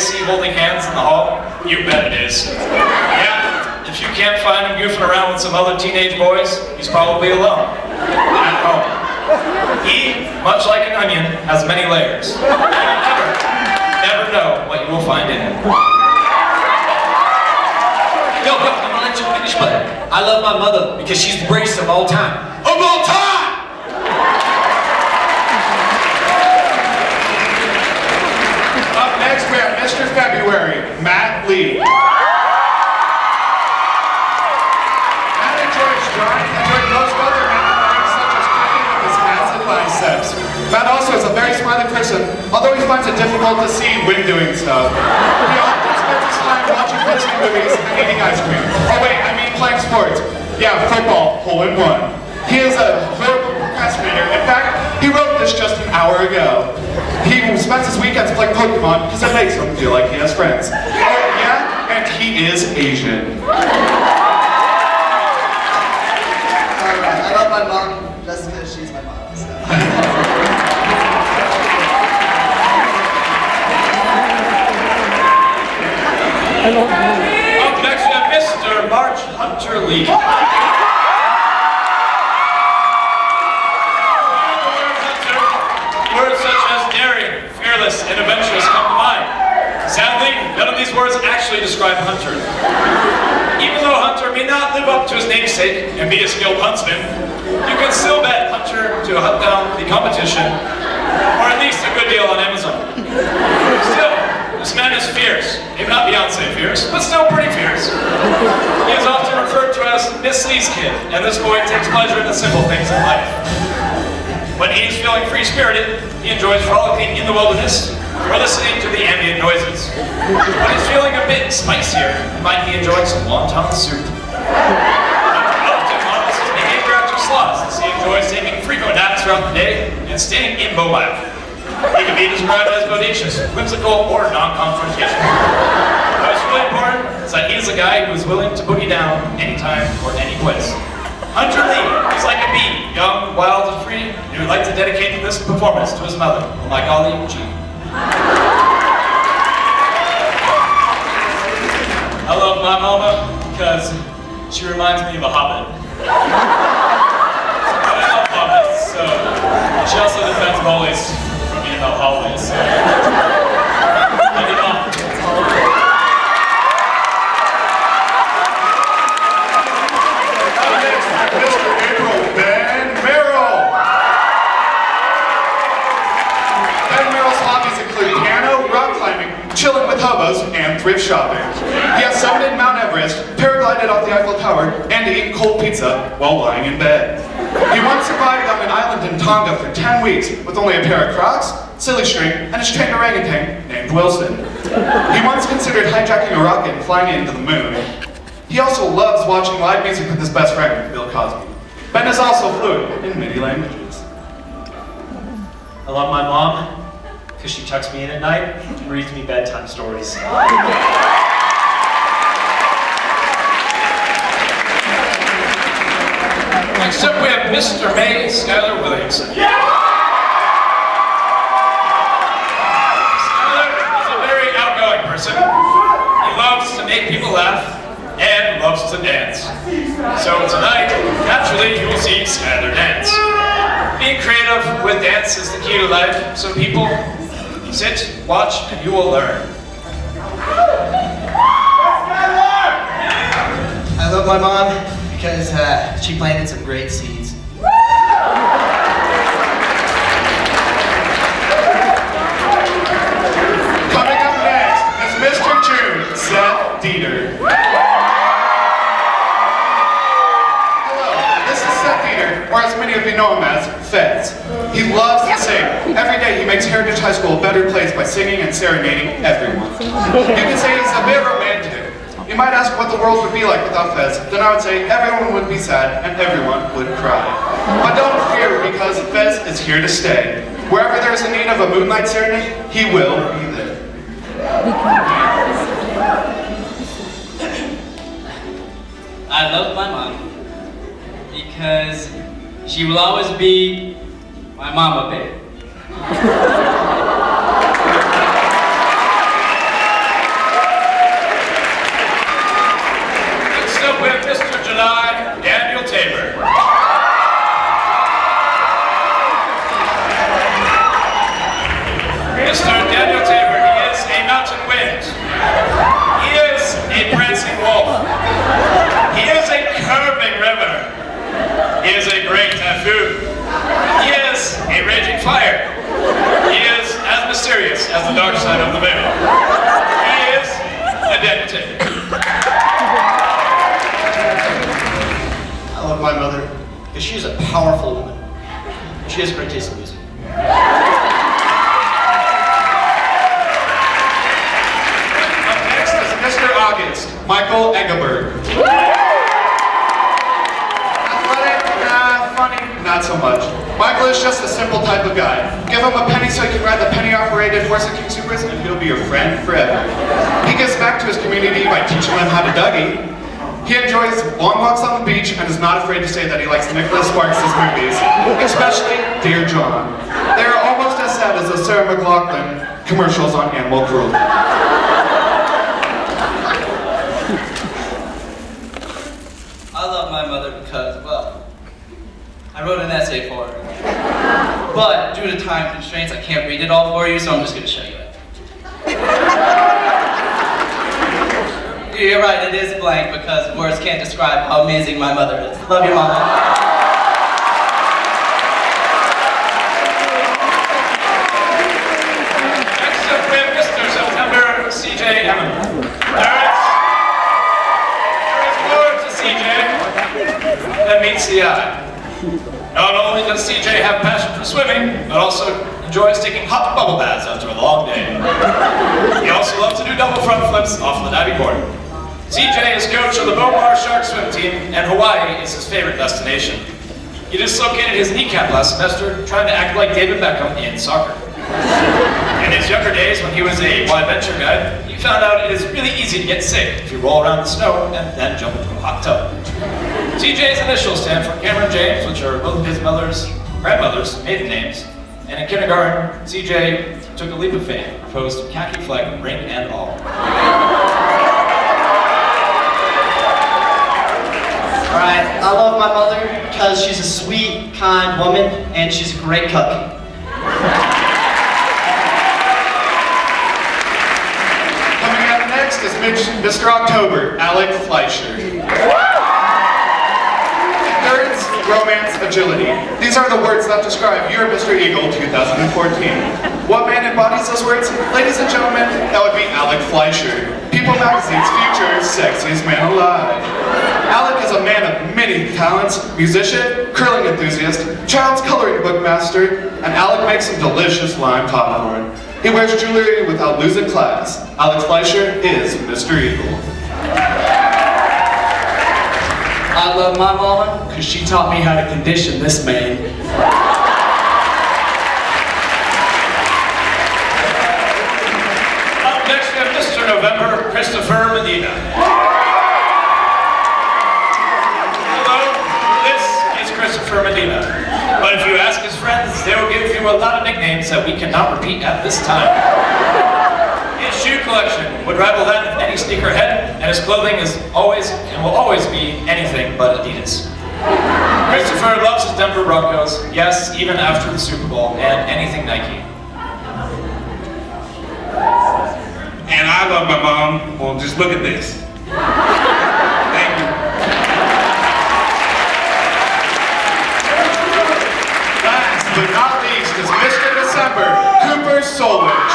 always see holding hands in the hall? You bet it is. Yeah, if you can't find him goofing around with some other teenage boys, he's probably alone. At home. He, much like an onion, has many layers. Never know what you will find in him. Yo, I'm gonna let you finish, but I love my mother because she's the greatest of all time. Of all time! Up next, we have Mr. February, Matt Lee. Matt enjoys drawing and doing most other math things such as cooking with his massive biceps. Matt also is a very smiley person, although he finds it difficult to see when doing so. He often spends his time watching Disney movies and eating ice cream. Oh wait, I mean playing sports. Yeah, football, hole in one. He is a horrible procrastinator. In fact, he wrote this just an hour ago. He spends his weekends playing Pokemon because it makes him feel like he has friends. Oh yeah, and he is Asian. I love my mom just because she's my mom. So. Up next, we have Mr. March Hunter Lee. Words such as daring, fearless, and adventurous come to mind. Sadly, none of these words actually describe Hunter. Even though Hunter may not live up to his namesake and be a skilled huntsman, you can still bet Hunter to hunt down the competition, or at least a good deal on Amazon. Still, this man is fierce. Maybe not Beyonce fierce, but still pretty fierce. He is often referred to as Miss Lee's kid, and this boy takes pleasure in the simple things in life. When he is feeling free-spirited, he enjoys frolicking in the wilderness or listening to the ambient noises. When he's feeling a bit spicier, he might be enjoying some wonton soup. Hunter often models his behavior after sloths, as he enjoys taking frequent naps throughout the day and staying immobile. He can be described as bodacious, whimsical, or non-confrontational. What's really important is that he is a guy who is willing to boogie down anytime or any place. Hunter Lee is like a bee, young, wild, and free, and he would like to dedicate this performance to his mother, Magali G. I love my mama because she reminds me of a hobbit. I love hobbits, so she also defends bullies from me in the hallways. So. Thank you, Mom. Chilling with hobos, and thrift shopping. He has summited Mount Everest, paraglided off the Eiffel Tower, and eaten cold pizza while lying in bed. He once survived on an island in Tonga for 10 weeks with only a pair of Crocs, silly string, and his trained orangutan named Wilson. He once considered hijacking a rocket and flying it into the moon. He also loves watching live music with his best friend, Bill Cosby. Ben is also fluent in many languages. I love my mom because she tucks me in at night and reads me bedtime stories. Next up, we have Mr. May Skylar Williamson. Skylar is a very outgoing person. He loves to make people laugh and loves to dance. So tonight, naturally, you will see Skylar dance. Being creative with dance is the key to life, so people, sit, watch, and you will learn. I love my mom because she planted some great seeds. Coming up next is Mr. June, Seth Dieter. Hello, this is Seth Dieter, or as many of you know him as, Fez. He loves to sing. Every day he makes Heritage High School a better place by singing and serenading everyone. You can say he's a bit romantic. You might ask what the world would be like without Fez. Then I would say everyone would be sad and everyone would cry. But don't fear, because Fez is here to stay. Wherever there's a need of a moonlight serenade, he will be there. I love my mom because she will always be my mama babe. She has great taste in music. Up next is Mr. August, Michael Eggeberg. Athletic, funny, not so much. Michael is just a simple type of guy. Give him a penny so he can ride the penny-operated horse at King Supers, and he'll be your friend forever. He gives back to his community by teaching them how to Dougie. He enjoys long walks on the beach and is not afraid to say that he likes Nicholas Sparks' movies, especially Dear John. They are almost as sad as the Sarah McLachlan commercials on animal cruelty. I love my mother because, well, I wrote an essay for her. But due to time constraints, I can't read it all for you, so I'm just going to show you it. You're right, it is blank because words can't describe how amazing my mother is. Love you, Mama. Next up, we have Mr. September, C.J. Emmons. There is more to C.J. than meets the eye. Not only does C.J. have passion for swimming, but also enjoys taking hot bubble baths after a long day. He also loves to do double front flips off the diving board. C.J. is coach of the Beaumar Shark swim team, and Hawaii is his favorite destination. He dislocated his kneecap last semester trying to act like David Beckham in soccer. In his younger days, when he was a Y Venture guide, he found out it is really easy to get sick if you roll around in the snow and then jump into a hot tub. CJ's initials stand for Cameron James, which are both of his grandmother's maiden names. And in kindergarten, CJ took a leap of faith, proposed khaki flag, ring and all. Alright, I love my mother because she's a sweet, kind woman and she's a great cook. Coming up next is Mr. October, Alec Fleischer. Endurance, romance, agility. These are the words that describe your Mr. Eagle 2014. What man embodies those words? Ladies and gentlemen, that would be Alec Fleischer, People Magazine's future sexiest man alive. Alec is a man of many talents, musician, curling enthusiast, child's coloring book master, and Alec makes some delicious lime popcorn. He wears jewelry without losing class. Alec Fleischer is Mr. Eagle. I love my mama because she taught me how to condition this man. Up next we have Mr. November, Christopher Medina. Hello, this is Christopher Medina. But if you ask his friends, they will give you a lot of nicknames that we cannot repeat at this time. His shoe collection would rival that of any sneakerhead, and his clothing is always and will always be anything but Adidas. Christopher loves his Denver Broncos, yes, even after the Super Bowl, and anything Nike. And I love my mom. Well, just look at this. Thank you. Last but not least is Mr. December, Cooper Solwich.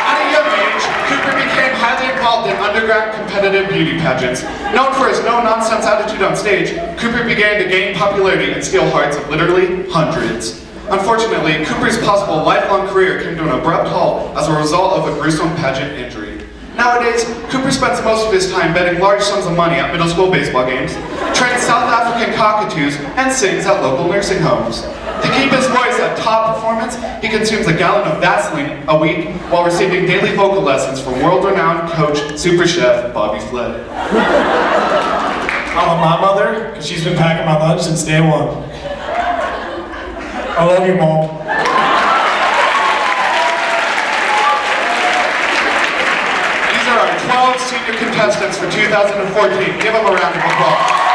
At a young age, Cooper became highly involved in underground competitive beauty pageants. Known for his no-nonsense attitude on stage, Cooper began to gain popularity and steal hearts of literally hundreds. Unfortunately, Cooper's possible lifelong career came to an abrupt halt as a result of a gruesome pageant injury. Nowadays, Cooper spends most of his time betting large sums of money at middle school baseball games, trains South African cockatoos, and sings at local nursing homes. To keep his voice at top performance, he consumes a gallon of Vaseline a week while receiving daily vocal lessons from world-renowned coach, super chef Bobby Flett. I love my mother because she's been packing my lunch since day one. I love you, Mom. These are our 12 senior contestants for 2014. Give them a round of applause.